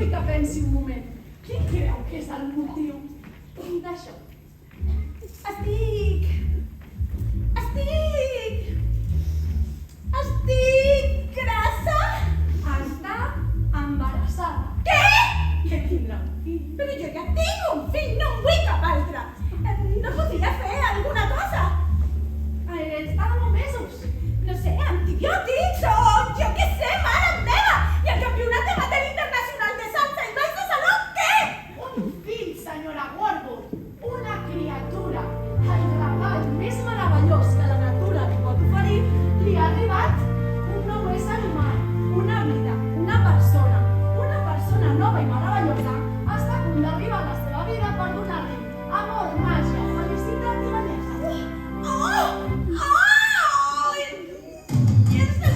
vull que pensi un moment. Quin creu que és el motiu d'això? Estic grassa. Està embarassada. Què? Que tindrà un fill. Però jo ja tinc un fill, no en vull cap altre. No podria fer alguna cosa? Està de 9 mesos. No sé, antibiòtics o jo què sé, mare meva! I el campionat de matèria internacional de salsa i baix de saló, què? Un fill, senyora Warburg. Una criatura. El regal més meravellós que la natura li pot oferir li ha arribat. Un nou ésser humà, una vida, una persona nova i meravellosa està a punt d'arribar a la seva vida per donar-li amor, màgia, felicitat i bellesa. Oh!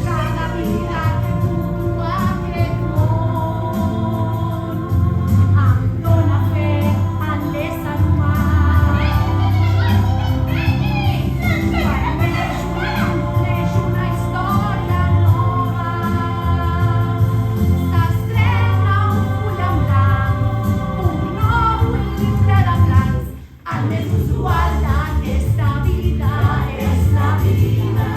Cada vida tu aquest món em dóna fe en l'ésser humà. Neix una història nova. S'estrena un full en blanc, un nou llibre de plans. El més usual d'aquesta vida és la vida.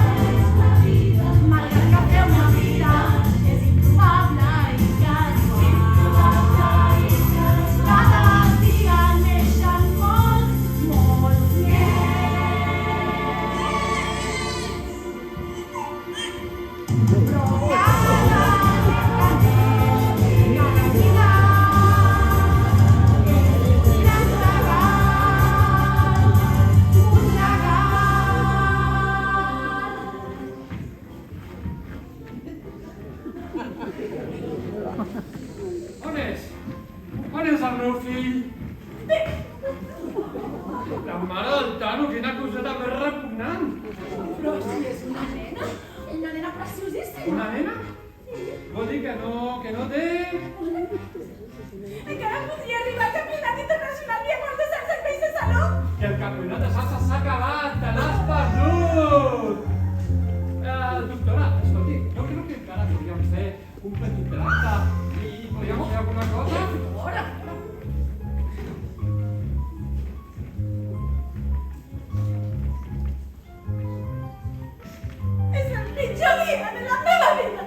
Malgrat que fer una vida és improbable i casual. Cada dia neixen molts nens. Però cada vida és un gran regal, un regal. On és el meu fill? La mare del Tano, quina coseta més repugnant. Però si és una nena preciosíssima. Una nena? Vol dir que no té... Encara podria arribar al campionat internacional via quart de salsa i baix de saló? I el campionat de salsa s'ha acabat, te l'has perdut! Doctora, escolti, no creu que encara podríem fer un petit tracte i podríem fer alguna cosa? Fora. És el pitjor dia de la meva vida!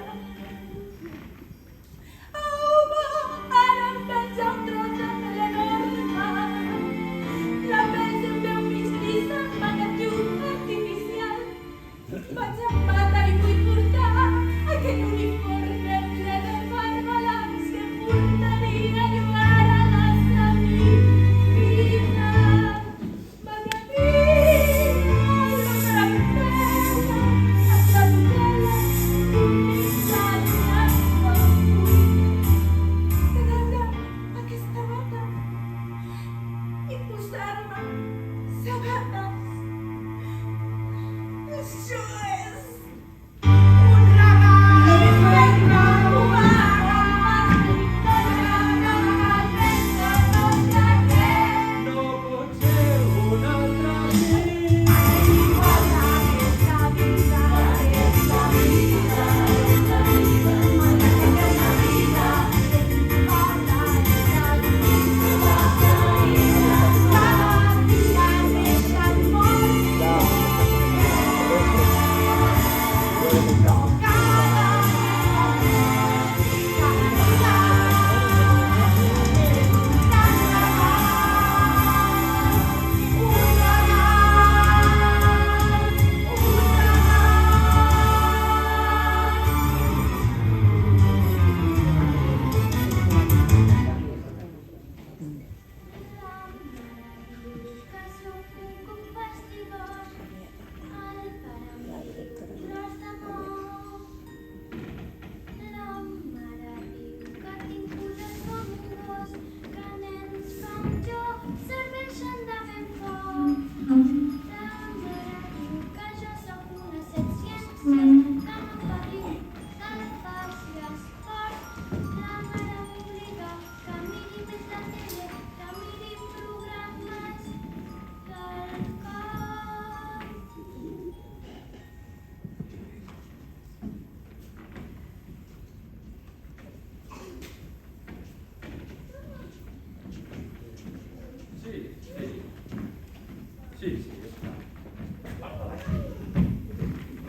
Sí, esclar.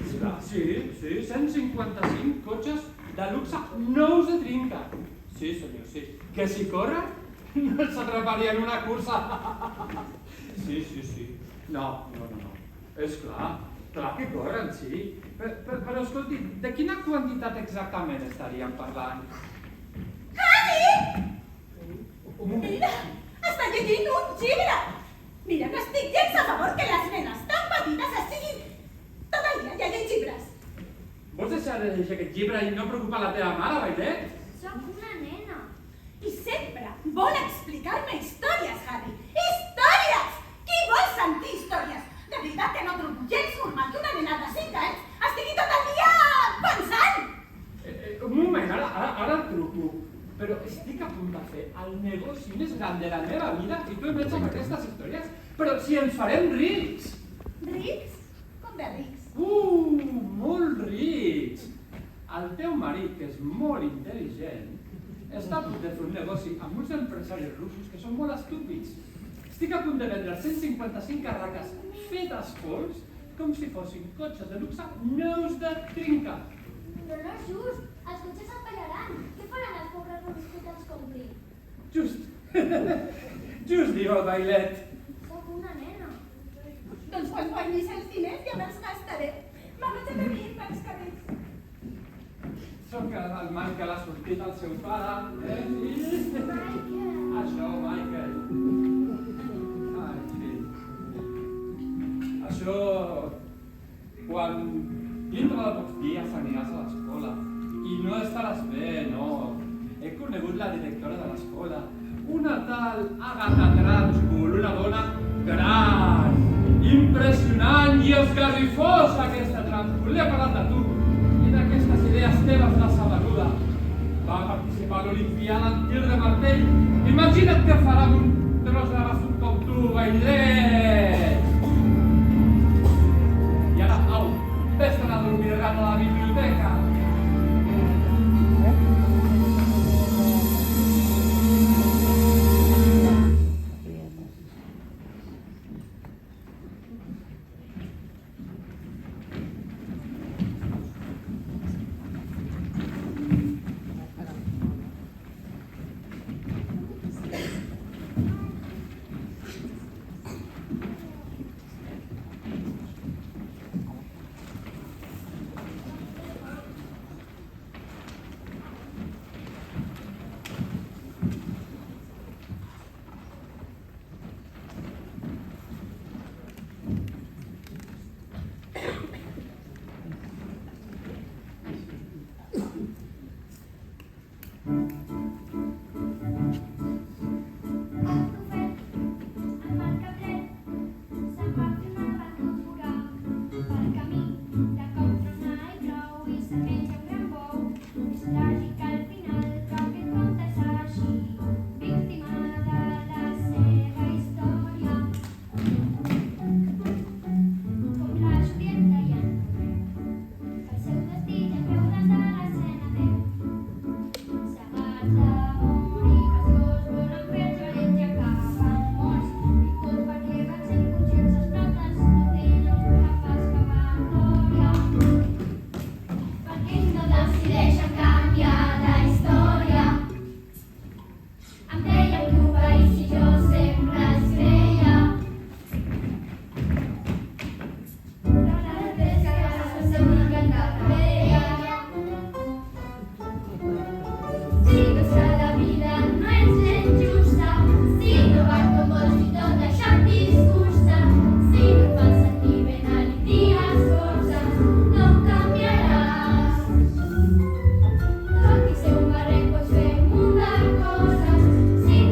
Esclar, sí, 155 cotxes de luxe nous de trinca. Sí, senyor, sí. Que si corren, no s'atraparien una cursa. Sí. No. És clar que corren, sí. Però escolti, de quina quantitat exactament estaríem parlant? Javi! Un moment. Mira, està llegint un llibre! Mira, no estic gens a favor que les nenes tan petites estiguin tot el dia llegint llibres. Vols deixar de llegir aquest llibre i no preocupar la teva mare, Bailet? Soc una nena. I sempre vol explicar-me històries, Harry. Històries! Qui vol sentir històries? De veritat que no trobo gens normal que una nena de 5 anys estigui tot el dia pensant! Un moment, ara et truco. Però estic a punt de fer el negoci més gran de la meva vida i tu em veig amb aquestes històries. Però si ens farem rics! Rics? Com de rics? Molt rics! El teu marit, que és molt intel·ligent, està a punt de fer un negoci amb uns empresaris russos que són molt estúpids. Estic a punt de vendre 155 carraques fetes pols com si fossin cotxes de luxe nous de trinca. Però no és just. Els cotxes s'empallaran. Què faran els pobres russos que te'ls comprin? Just diu el Bailet. Soc una nena. Doncs quan guanyis els diners ja me'ls gastaré. Mama, ja t'he dit pels cabells. Sóc el mal que l'ha sortit al seu pare, fill? Michael. Això, Michael. Ai, fill. Això... Quan dintre de pocs dies aniràs a l'escola i no estaràs bé, no. He conegut la directora de l'escola, una tal Agatha Trunchbull, una dona gran, impressionant i esgarrifosa, aquesta Trunchbull. Li ha parlat de tu i d'aquestes idees teves de saberuda. Va participar a l'Olimpiada en tir de martell. Imagina't què farà amb un tros de rassut com tu, Bailet! I ara, au, vés-te'n a dormir rat a la biblioteca. Sí.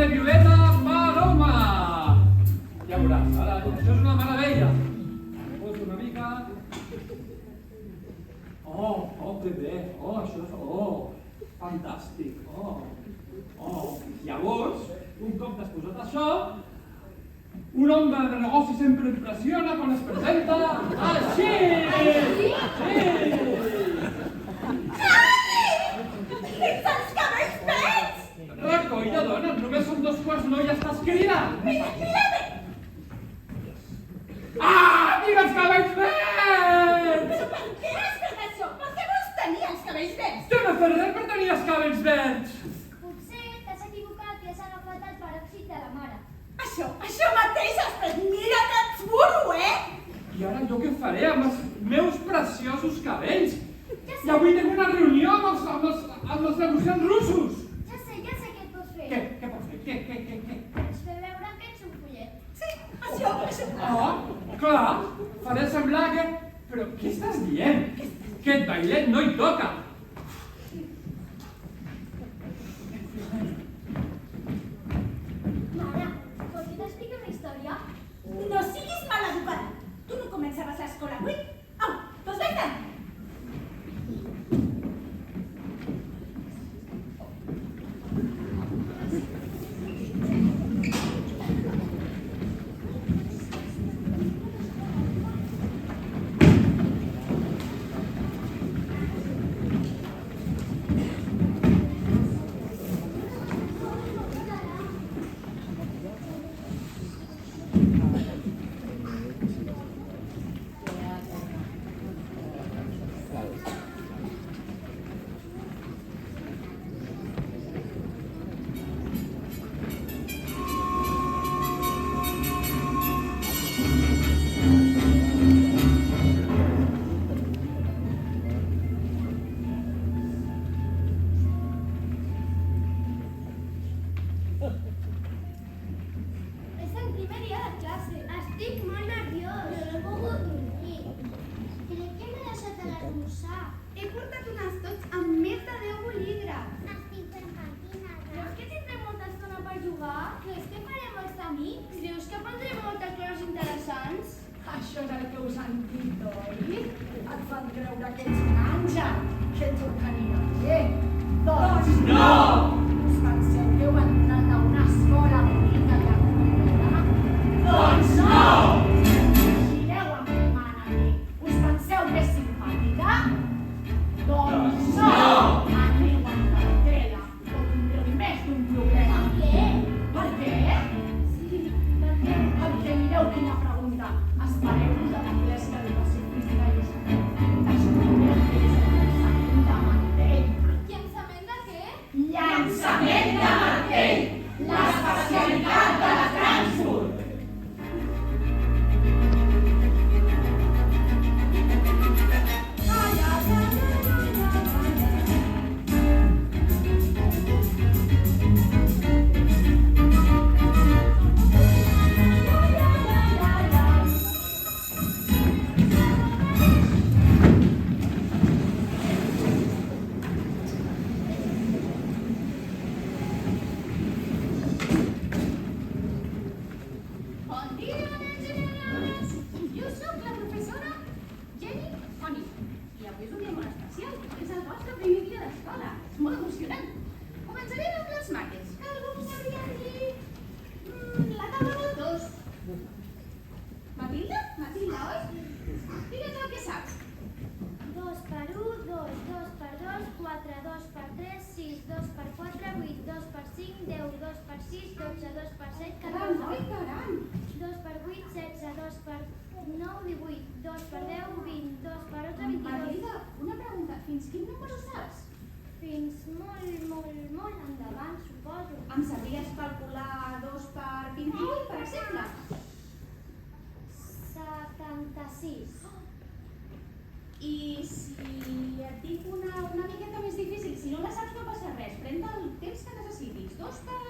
de Violeta Maroma. Ja veuràs, ara, això és una meravella. Poso una mica... Oh, que bé, això és... fantàstic, Llavors, un cop t'has posat això, un home de negoci sempre impressiona quan es presenta així! Sí! Tens els cabells verds! Recolla, dona, només són 2 quarts, no ja estàs cridant! Mira! Tinc els cabells verds! Però per què has fet això? Per què vols tenir els cabells verds? Jo no he fet res per tenir els cabells verds! Potser t'has equivocat i has agafat el peròxid de la mare. Això mateix has fet! Mira que ets burro, I ara jo què faré amb els meus preciosos cabells? Ja I sé, avui tinc una reunió amb els negociants russos! ja sé què et pots fer. Què pots fer? Què? Pots fer veure que ets un follet. Sí, això. Clar, faré semblar que... Però què estàs dient? Aquest bailet no hi toca! Mare, vols que t'expliqui una història? No siguis maleducada. Tu no començaves l'escola avui? Au, doncs vés-te'n. És el primer dia de classe. Estic molt nerviós. No he pogut dormir. Crec que m'he deixat a l'esmorzar. He portat un estoig amb més de 10 bolígrafs. Estic fent patinada. Creus que tindré molta estona per jugar? Creus que faré molts amics? Creus que aprendré moltes coses interessants? Això és el que us han dit, oi? Et fan creure que ets un àngel, que ets un caninaller. Doncs no! Us penseu que heu entrat a una escola bonica que acompanyarà? Doncs no! Gireu amb mi, mare mi. Us penseu que és simpàtica? Doncs no! Aneu amb cartera o tindreu més d'un problema. Per què? Sí, per què? Perquè mireu quina pregunta. Espereu-vos a l'anglès que educació física i social. Descobriu que és el llançament de martell. Llançament de què? Llançament de martell! L'especialitat de la Frankfurt! Bon dia, nens i nenes! Jo sóc la professora Jenny Oni. I avui és un dia molt especial. És el vostre primer dia d'escola. És molt emocionant. Començarem amb les mates. Algú em sabria dir... la taula del 2. Matilda? Matilda, oi? Digue'ns el que saps. 2 per 1, 2, 2 per 2, 4, 2 per 3, 6, 2 per 4, 8, 2 per 5, 10, 2 per 6, 12, 2 per 7, Caram, 14, oi, caram! 2 per 8, 16, 2 per 9, 18, 2 per 10, 20, 2 per 11, 22. Matilda, una pregunta. Fins quin número saps? Fins molt endavant, suposo. Em sabries calcular 2 per 28, per exemple? 76. I si et dic una miqueta més difícil, si no la saps no passa res, pren el temps que necessitis. 2 per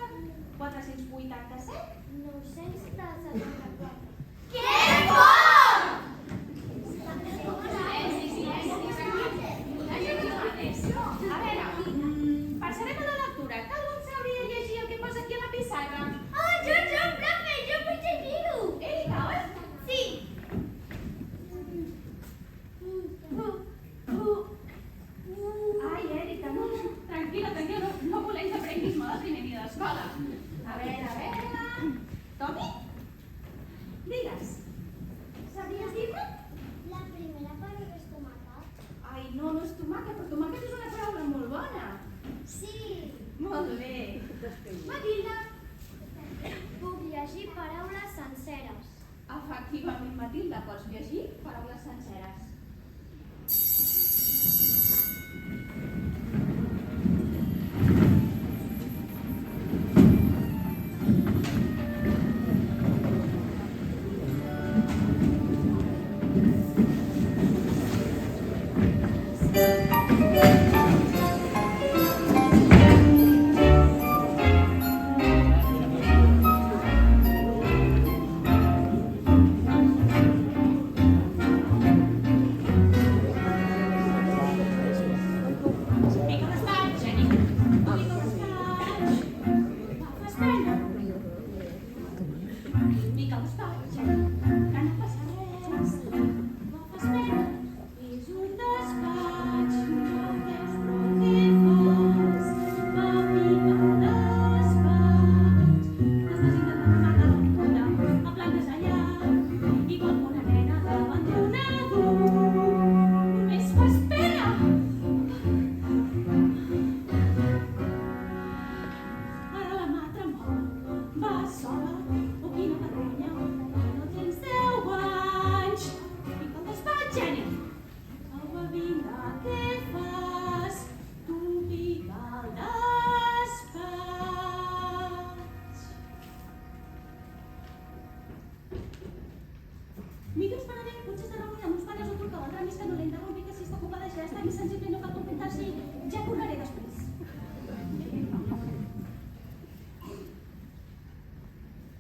487? 974. Que fort! A veure, passarem a la lectura. Que algú em sabria llegir el que posa aquí a la pissarra? A ver. Tommy, digues. Sabies dir-me? La primera paraula és tomàquet. Ai, no és tomàquet, però tomàquet és una paraula molt bona. Sí. Molt bé. Matilda. Puc llegir paraules senceres. Efectivament, Matilda, pots llegir paraules senceres. Mira, esperarem, potser s'ha reunit amb uns pares o truca l'altre més que no l'interrompi, que si està ocupada ja està més sensible i no cal contentar-s'hi. Ja correré després.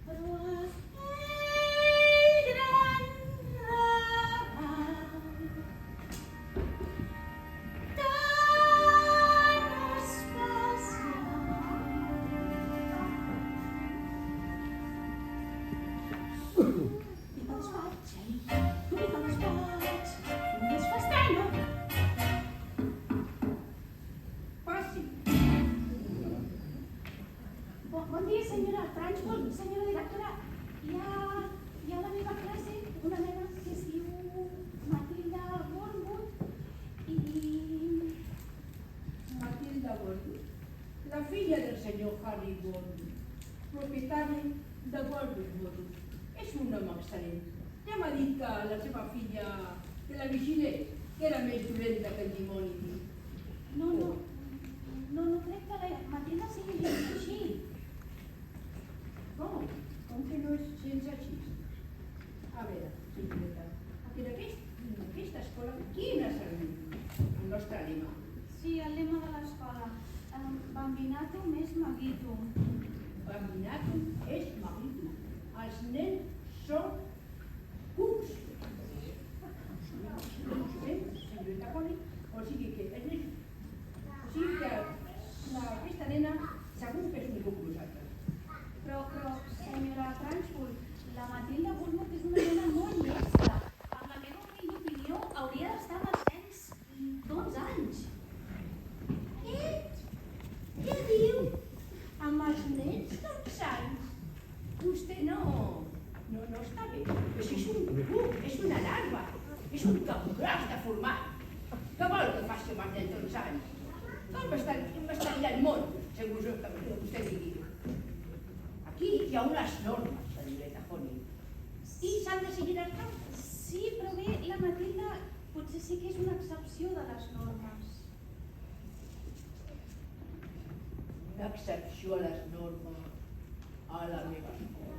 Però aquell gran regal tan especial Bon dia, senyora Trunchbull, senyora directora. Hi ha la meva classe, una nena que es diu Matilda Wormwood i... Matilda Wormwood, la filla del senyor Harry Wormwood, propietari de Wormwood. És un home excel·lent. Ja m'ha dit que la seva filla, que la vigilés, que era més dolenta que el dimoni. No crec que la Matilda sigui gens així. Com que no és gens així? A veure, senyoreta, en aquesta escola, quin és el nostre lema? Sí, el lema de l'escola. Bambinatum est magitum. Bambinatum est magitum. Els nens són cucs. Senyoreta Poli, o sigui que aquesta nena segur que és un cuc vosaltres. Però, senyora Trunchbull, la Matilda Wormwood és una nena molt llesta. En la meva humil opinió, hauria d'estar amb els nens d'11 anys. Què diu? Amb els nens d'11 anys? Vostè no està bé. Però si és un cuc, és una larva, és un capgràs deformat. Què vol que faci amb els nens d'11 anys? Com estaria el món, segons el que vostè digui? Aquí hi ha unes normes, senyoreta Poli, i s'han de seguir les normes. Sí, però bé, la Matilda potser sí que és una excepció de les normes. Una excepció a les normes a la meva escola.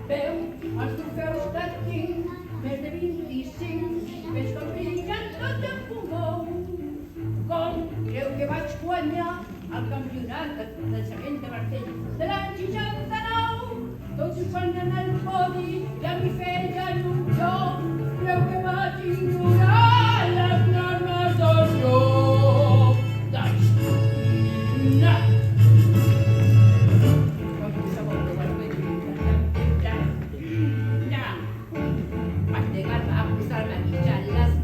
Veu els trofeus que tinc, més de 25, més que brillen tot en comú. Com creu que vaig guanyar el campionat de llançament de martell de l'any 69? Tots ho fan en el podi i a mi feien un joc. Creu que vaig ignorar les normes del joc. Doncs no! Vaig negar-me a posar-me a mitjar les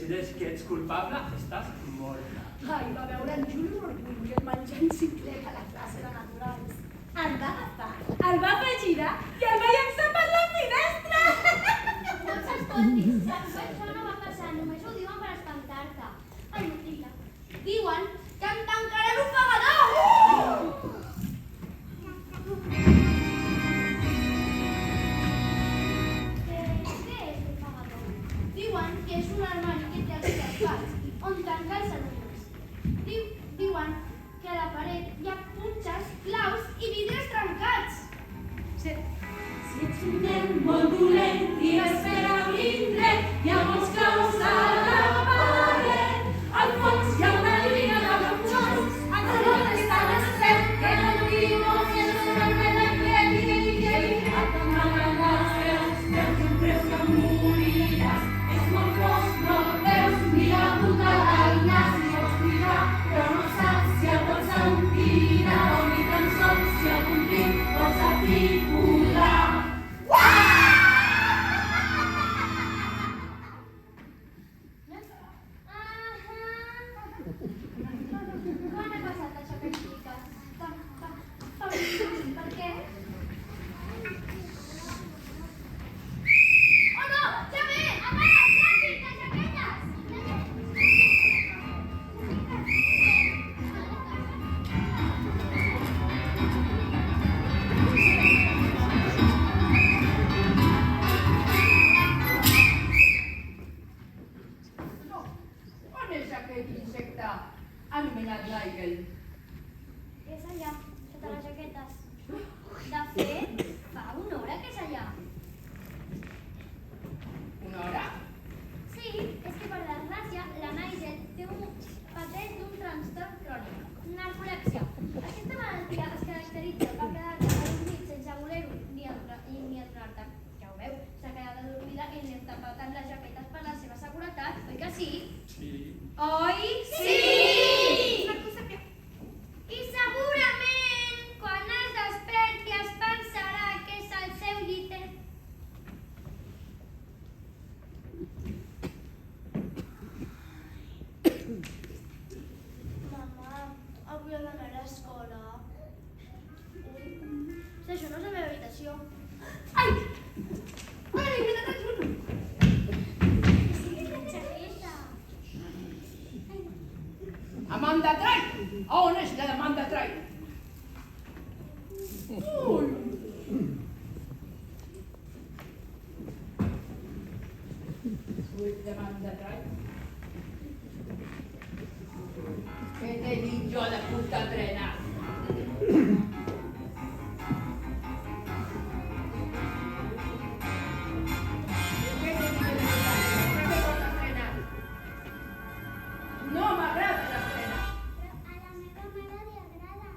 decideix que ets culpable, estàs morta. Ai, va veure en Juli Orgull menjant ciclet a la classe de naturals. El va agafar, el va girar i el va llançar per la finestra! Doncs escoltis, això no va passar, només ho diuen per espantar-te. Ai, Matilda, diuen que em tancarà l'ofegador! Què és l'ofegador? Diuen que és un armari que té els traspas on tanca els alumnes. Diuen que a la paret hi ha punxes, claus i vidres trencats. Si ets un nen molt dolent i espera un indret, hi ha molts claus a la paret. Al fons hi ha una línia de botxons, al segon està l'estret, que no digui molt si no sorprèn el que digui. A t'amaguen els peus, veus un preu que moriràs. És molt gros, no el veus, ni la puta gallina. Si vols cridar, però no saps si el pots sentir, o ni tan sols si algun crit pots articular. Quan ha passat això que expliques? Per què? Oh no! Ja ve! Apaga, ràpid, les jaquetes! No, on és aquest insecte anomenat l'Aigel? És allà, sota les jaquetes. De fet, fa una hora que és allà. Una hora? Sí, és que per desgràcia, la Nigel pateix d'un trastorn crònic, narcolèpsia. Aquesta malaltia es caracteritza per quedar-te adormit sense voler-ho ni adonar-te. Ja ho veu, s'ha quedat adormida i n'hem tapat amb les jaquetes per la seva seguretat, oi que sí? Sí. Oi? Sí! I segurament, quan es desperti, es pensarà que és el seu lliter. Mama, avui he d'anar a l'escola. Si això no és la meva habitació. Ai! Ai, m'he anat a junt! Sí, la xaqueta. Amanda Trai! On és la Amanda Trai? Ui! Ui, Amanda Trai. Què t'he dit jo de puta trena? Què t'he dit de puta trena? No m'agrada la trena. A la meva mare li agrada.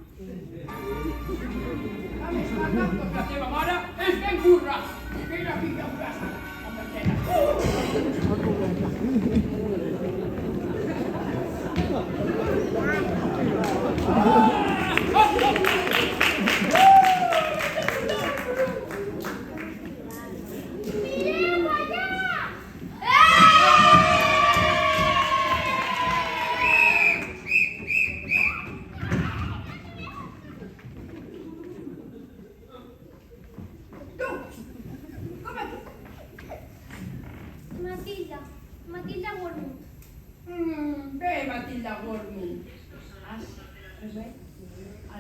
A més, doncs la teva mare és ben burra. Mira, fica, brasa, amb la trena. Mireu allà! Tu, com et dius? Matilda Wormwood. Bé, Matilda Wormwood. Has fet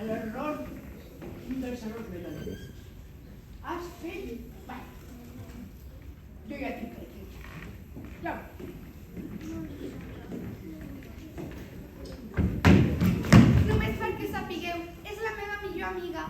l'error, un dels errors verdaderos. Has fet... Va. Jo ja t'he fet. Ja. Només perquè sapigueu, és la meva millor amiga.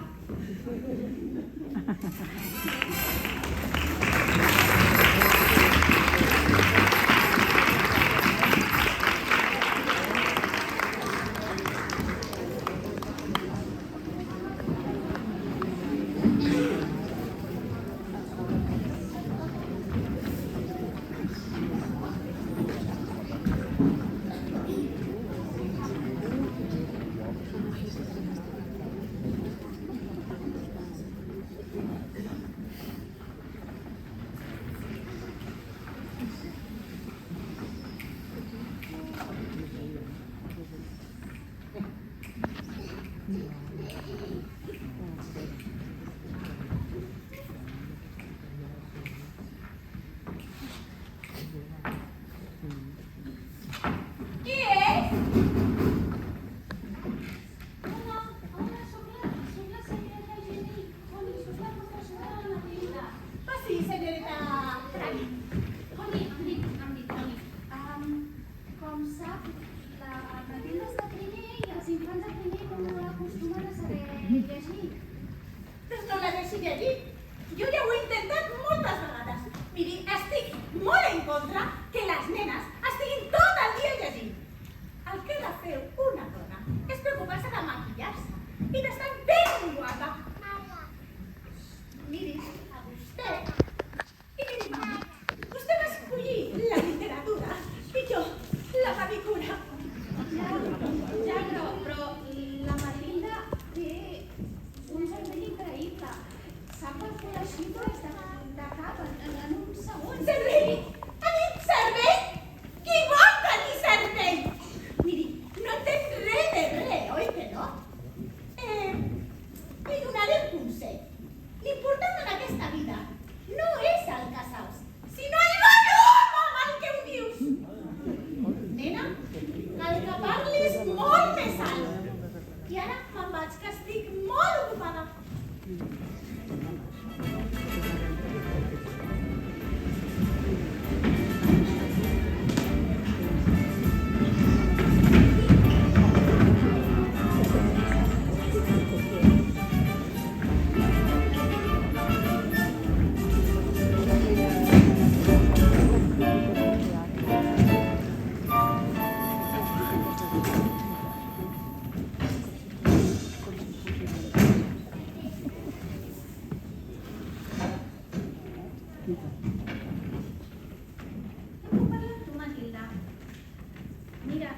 Mira,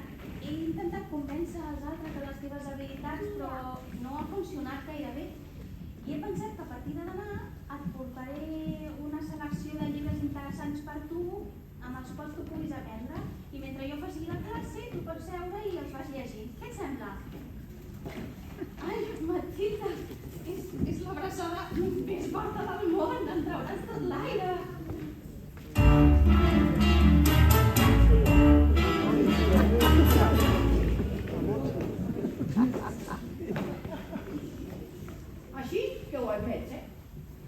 he intentat convèncer els altres de les teves habilitats, però no ha funcionat gaire bé. I he pensat que a partir de demà et portaré una selecció de llibres interessants per tu amb els quals tu puguis aprendre. I mentre jo faci la classe, tu pots seure i els vas llegint. Què et sembla? Ai, Matilda, és l'abraçada més forta del món. En trauràs tot l'aire. Així que ho admets,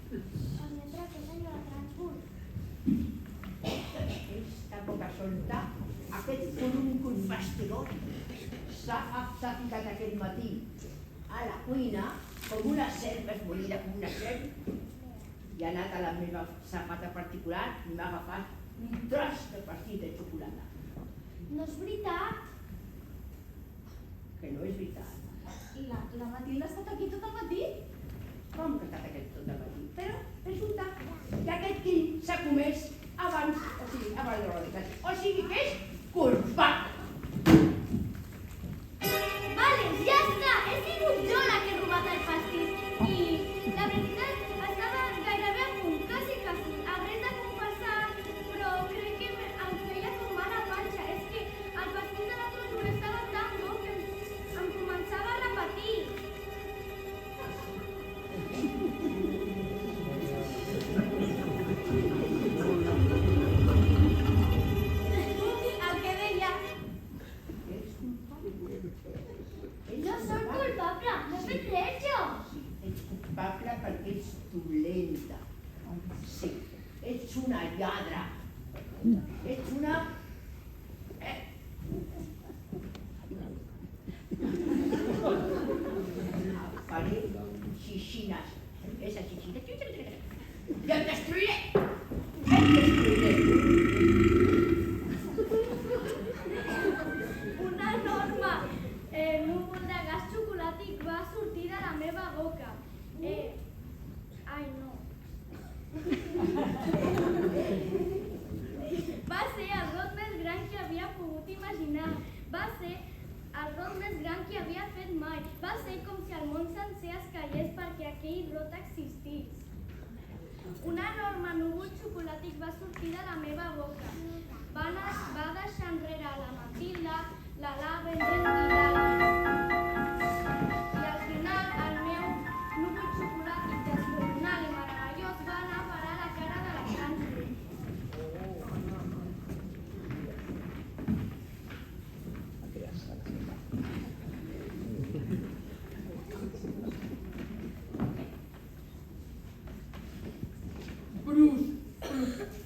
Senyora, que senyora Transburg. Esta poca solta, aquest furuncul fastigós, s'ha ficat aquest matí a la cuina com una serp esmollida, com una serp, i ha anat a la meva safata particular i m'ha agafat un tros de pastís de xocolata. No és veritat. Que no és veritat. La Matilda ha estat aquí tot el matí? Com que ha estat aquest tot el matí? Però resulta que aquest fill s'ha comès abans de l'hora. O sigui que és culpable. Vale, ja està! He sigut jo la que he robat el pastís. I la veritat, estava gairebé a punt, quasi, a res de confessar, però crec que em feia com mala panxa. És que el pastís de l'altre jour estava tan bo que em començava a repetir. El que deia, no soc culpable, no he fet res jo. Ets culpable perquè ets dolenta. Sí, ets una lladra. Ets una... Faré xixines. Esa xixina... I el destruiré! El destruiré! Un enorme núvol de gas xocolàtic va sortir de la meva boca. Ai, no. Va ser el rot més gran que havia pogut imaginar. Va ser el rot més gran que havia fet mai. Va ser com si el món sencer es callés perquè aquell rot existís. Un enorme núvol xocolàtic va sortir de la meva boca. Va deixar enrere la Matilda, la Lavender i l'Alice. I al final el meu núvol xocolàtic descomunal i meravellós va anar a parar a la cara de la Transburg.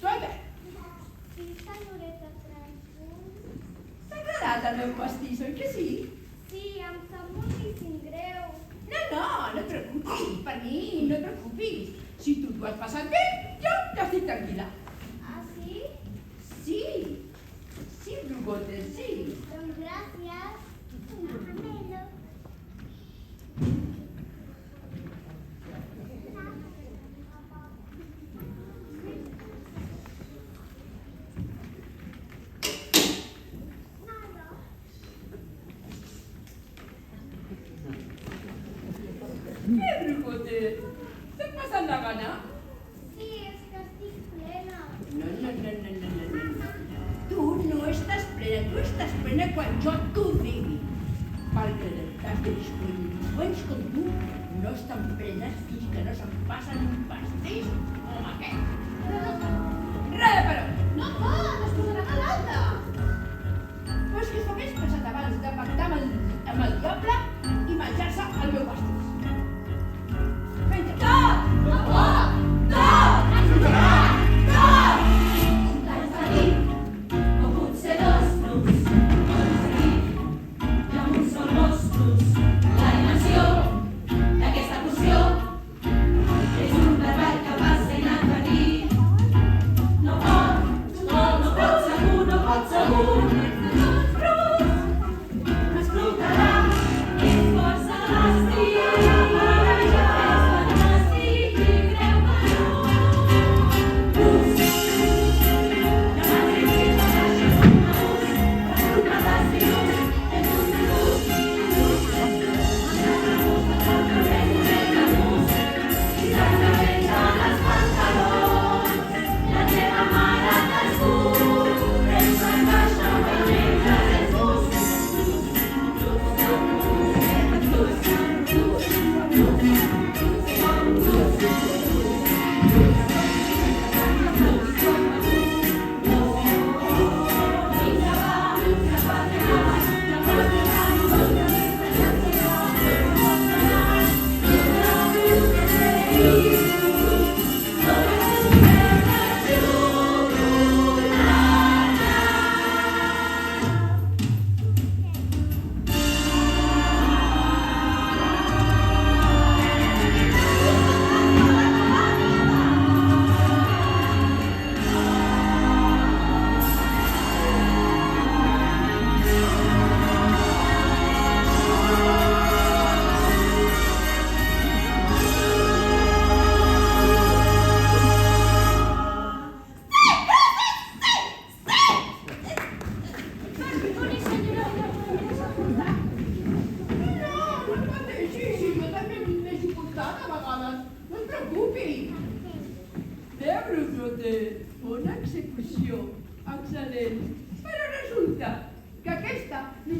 Sota! Sí, senyoreta Transburg. T'ha agradat el meu pastís, oi que sí? Sí, em sap moltíssim greu. No, no et preocupis, per mi, no et preocupis. Si tu t'ho has passat bé, jo ja estic tranquil·la. Ah, sí? Sí, sí, Brugote, sí. Doncs gràcies. Caramelo. Què, Brugote? T'has passat la gana? Sí, és que estic plena. No. Tu no estàs plena, tu estàs plena quan jo t'ho digui. Perquè les tasques delinqüents com tu no estan plenes fins que no se'n passen un pastís com aquest. Res, però! No pot, es posaran a l'alta. Però és que s'ho hagués pensat abans de pactar amb el diable i menjar-se el meu pastís. Menja! Tot! No pot! Tot! Tot! L'any ferit, o potser dos plus, i amb un sol mostos, la dimensió d'aquesta poció és un treball capaç d'inadvertir. No pot, segur, no pot ser.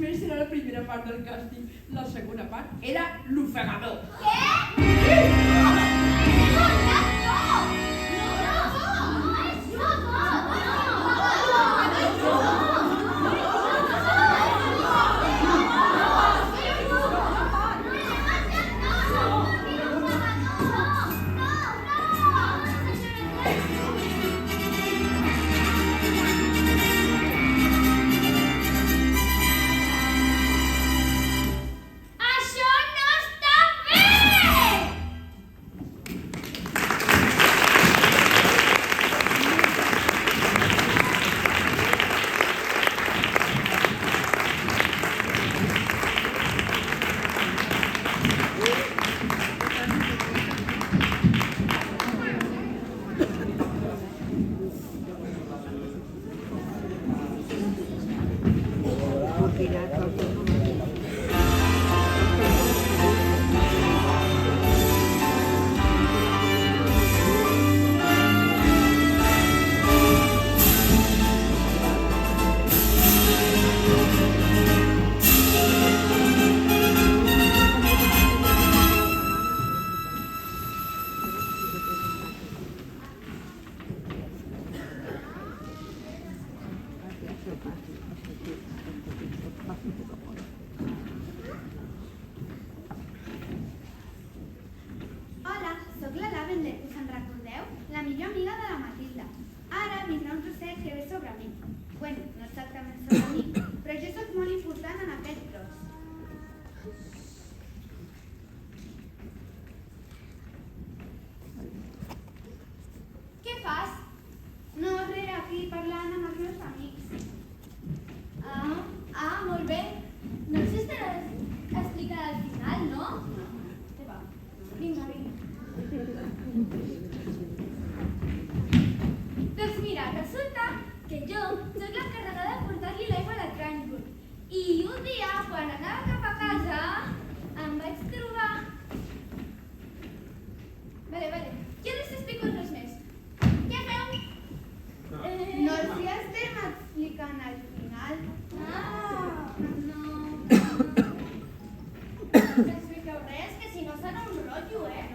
només era la primera part del càsting. La segona part era l'ofegador. Això no està bé! Hola, sóc la Lavender, us en recordeu? La millor amiga de la Matilda. Ara vindrà un trosset que ve sobre mi. Bueno, no exactament sobre mi, però jo sóc molt important en aquest tros. Què fas? No, rere aquí, parlant amb els meus amics. Molt bé. No ens estaràs explicant al final, no? Què va? Vinga. Doncs mira, resulta que jo soc l'encarregada de portar-li l'aigua a la Cranwood. I un dia, quan anava cap a casa, em vaig trobar... Vale. Jo no us explico res més. Què feu? No els hi estem explicant al final. No us expliqueu res, que si no serà un rotllo, eh?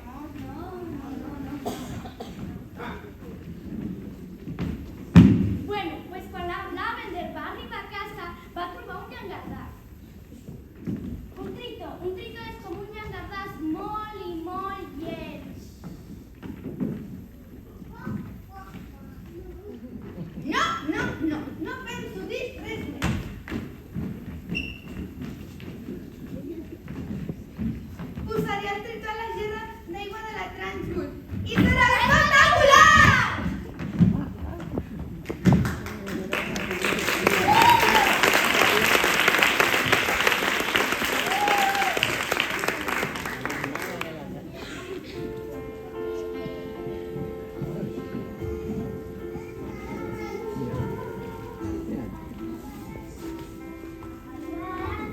No. Bueno, pues quan la Lavender va arribar a casa va trobar un llangardaç. Un trito és com un llangardaç molt i molt lleig. No penso dir res més. Posaré el tret a la gerra d'aigua de la Transwood i serà espectacular!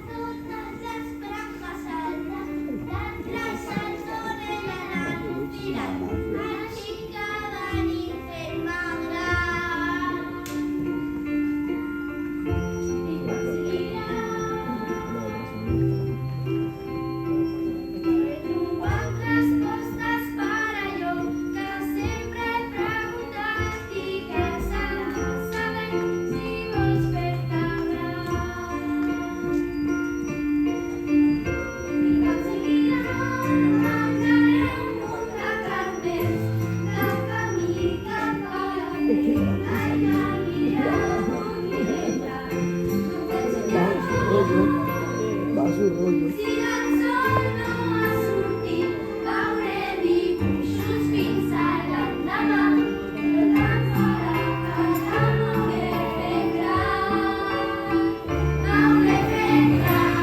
Totes les branques d'altres sobre la natura, així que venir fer-me gran. I quan sigui he trobat respostes per allò que sempre he preguntat i que s'ha de saber si vols fer-te gran. I quan sigui gran m'entraré un munt de carners del camí cap a la fi. Ai, mira, morireta, si el sol no ha sortit, veuré dibuixos fins a l'endemà. No tan fora que ja m'hauré fet gran. M'hauré fet gran.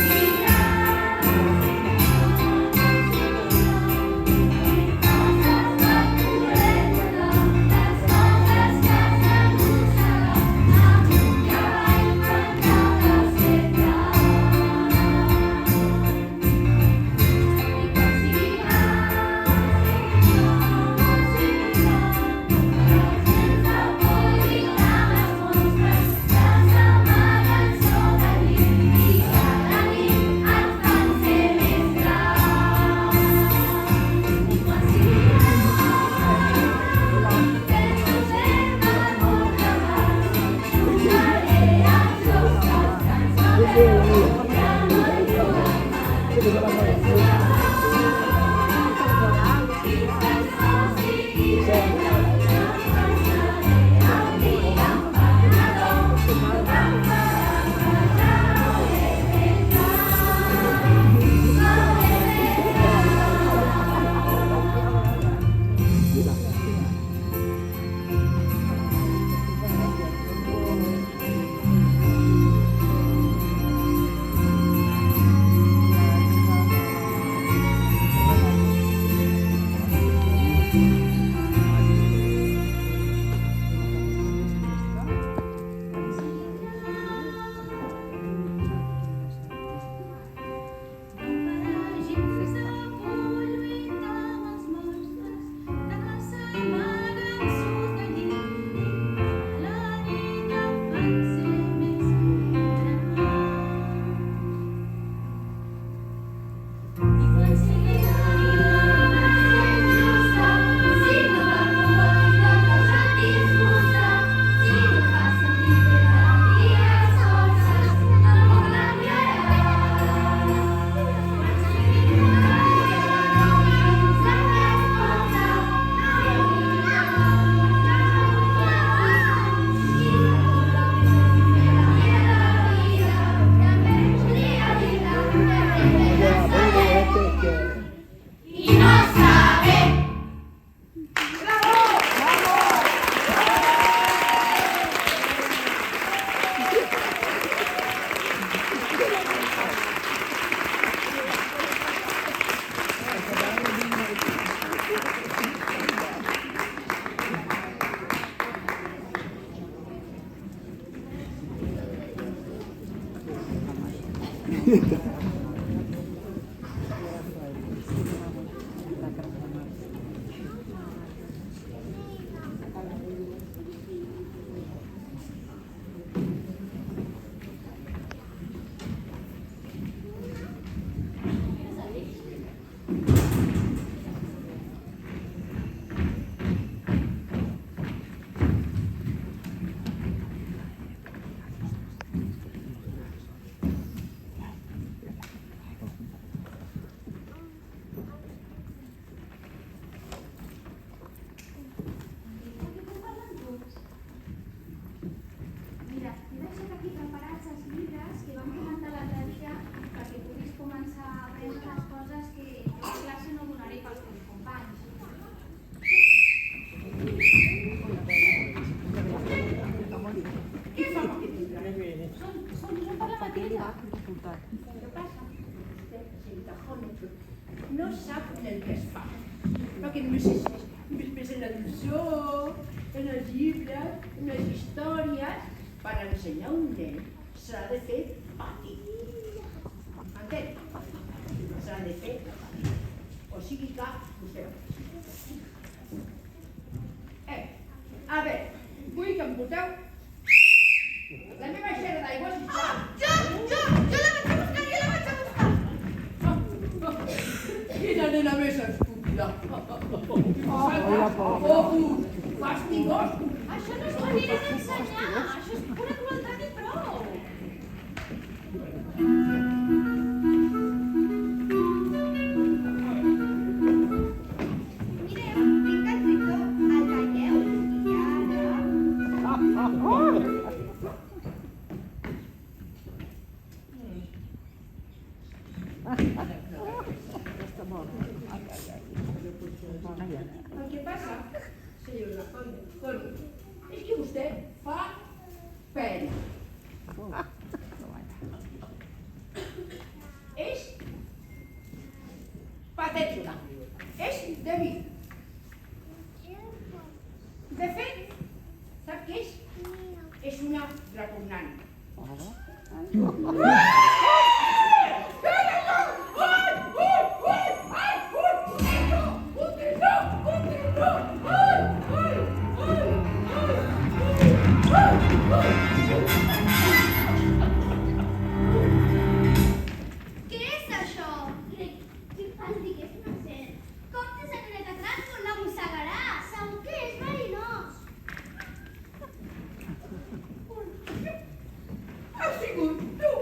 Si gran, Mira, he deixat aquí preparats els llibres que vam comentar l'altre dia perquè puguis començar a aprendre les coses que a classe no donaré pels teus companys. Què fa amb aquest llibre? Són per la Matilda. Què passa? Vostè, senyorita Honecker, no sap el que es fa. Perquè només és en la il·lusió, en els llibres, en les històries, per ensenyar un nen s'ha de fer patir. Entén? S'ha de fer patir. O sigui que vostè va. A veure, vull que em porteu la meva xerra d'aigua, sisplau. Jo la vaig a buscar, Quina nena més estúpida. Fastigós. Això no és manera d'ensenyar, això és pura crueltat i prou. Mireu, tinc el tritó, el talleu i ara... El que passa, senyora Coni, és que vostè fa pena. És patètica. És dèbil. De fet, sap què és? És una repugnant. Què és això? Què fas, digues una serp? Com te senyoreta Trànsfol la mossegarà? Segur que és verinós. Ha sigut tu!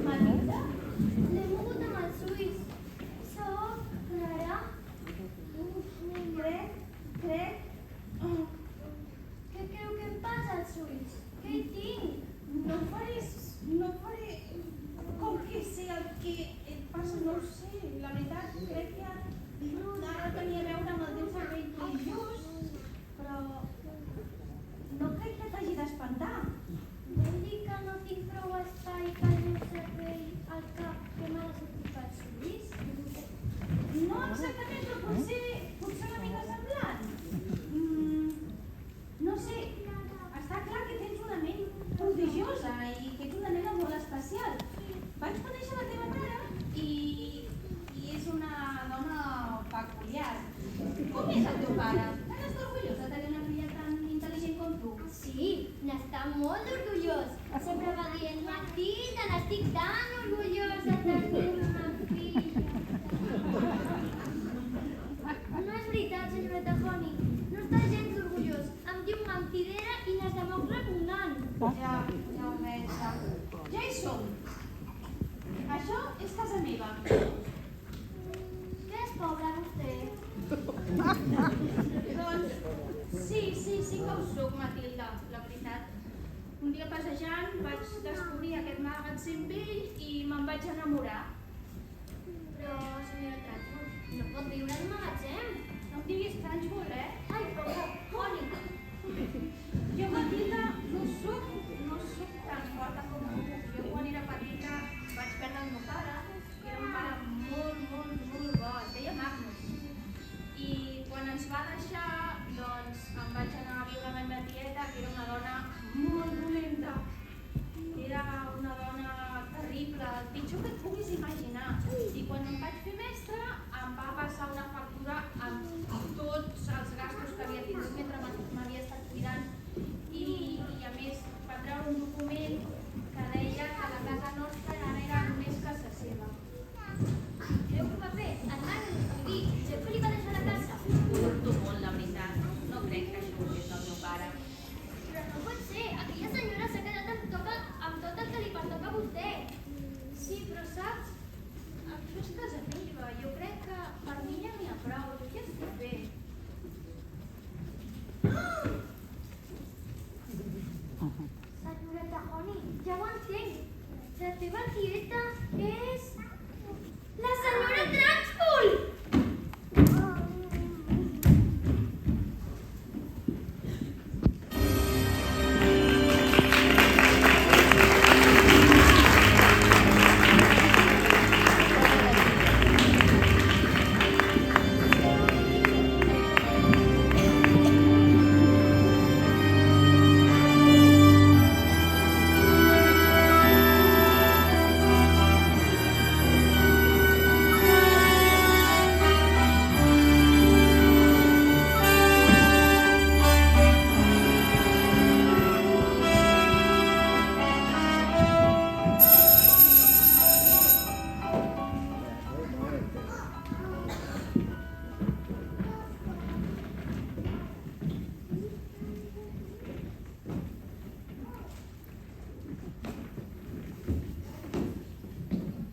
Matilda, l'he mogut amb els ulls. Soc Clara. Crec... Què creu que em passa als ulls? Què hi tinc? No faré com que sé el que et passa, no ho sé. La veritat, crec que ara tenia a veure amb el teu cervell religiós, però no crec que t'hagi d'espantar. Vol dir que no tinc prou espai per al meu cervell al cap que m'ha de sortir pels ulls? No exactament, però potser una mica semblant. No sé, està clar que tens una ment prodigiosa i que ets una nena molt especial. Vaig conèixer la teva mare i és una dona peculiar. Com és el teu pare? Tan està orgullós de tenir una filla tan intel·ligent com tu? Sí, n'està molt orgullós. Sempre va dient, Matilda, n'estic tan orgullós de tenir una filla. No és veritat, senyoreta Honey. No està gens orgullós. Em diu mentidera i n'és de molt repugnant. Ja ho veig. Ja hi som. Això és casa meva. Que és pobre, vostè? Doncs sí que ho soc, Matilda, la veritat. Un dia passejant vaig descobrir aquest magatzem vell i me'n vaig enamorar. Però, senyora Trànsfol, no pot viure en un magatzem. No em diguis Trànsfol, eh? Ai, pobre Honey. Jo, Matilda, no soc tan forta com tu. Jo quan era petita vaig perdre el meu pare, que era un pare molt bo, es deia Magnus. I quan ens va deixar, doncs em vaig anar a viure amb la meva tieta, que era una dona molt dolenta. Era una dona terrible, el pitjor que et puguis imaginar. I quan em vaig fer mestra, em va passar una factura amb tots els gastos que havia tingut mentre m'havia estat cuidant. I a més va treure un document que deia que la casa nostra ara era més casa seva. Creu que va fer? El Magnus, vull dir, sempre li va deixar la casa. Ho dubto molt, la veritat. No crec que això és del meu pare. Però no pot ser, aquella senyora s'ha quedat amb tot el que li pertoca a vostè. Sí, però saps? Això és casa meva. Jo crec que per mi ja n'hi ha prou. Jo ja estic bé. Senyoreta Honey, ja ho entenc. La teva tieta és... la senyora Trànsfol!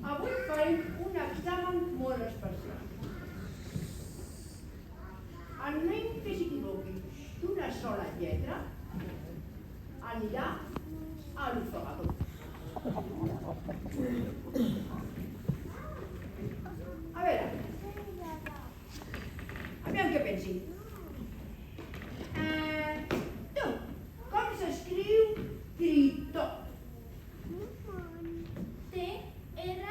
Avui farem un examen molt especial. El nen que s'equivoqui d'una sola lletra anirà a l'ofegador. A veure, aviam què pensi. Tu, com s'escriu tritó? T-R-I-T-O,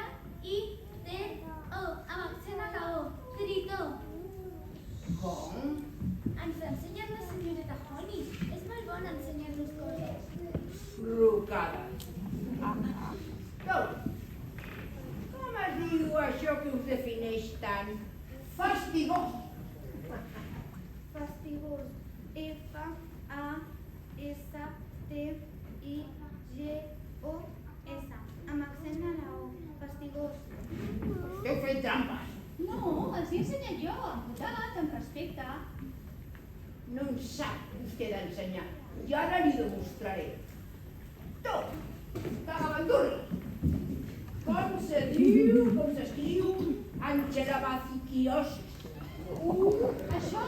amb accent a la O, tritó. Com? Ens va ensenyar la senyoreta Honey. És molt bona ensenyar-nos coses. Rucada. Tu, com es diu això que us defineix tan fastigós? Fastigós. F-A-S-T-I-G-O-S. Amb accent a la O. Fastigós. Esteu fent trampes. No, els he ensenyat jo, amb cuidat, amb respecte. no en sap vostè d'ensenyar. I ara li demostraré. Tu, cagabandurri, com s'escriu Àngela Bazuquios? Això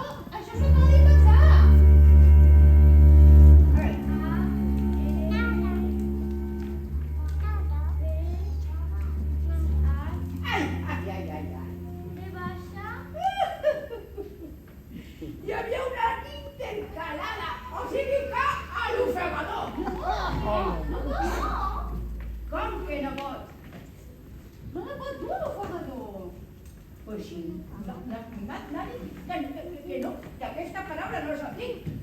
s'ho acaba d'inventar. ¿Qué pasa? Hi havia una intercalada, o sigui que a l'ofegador. Com que no pot? No la pot dur l'ofegador. Pues sí, que no, que aquesta paraula no és la tinc.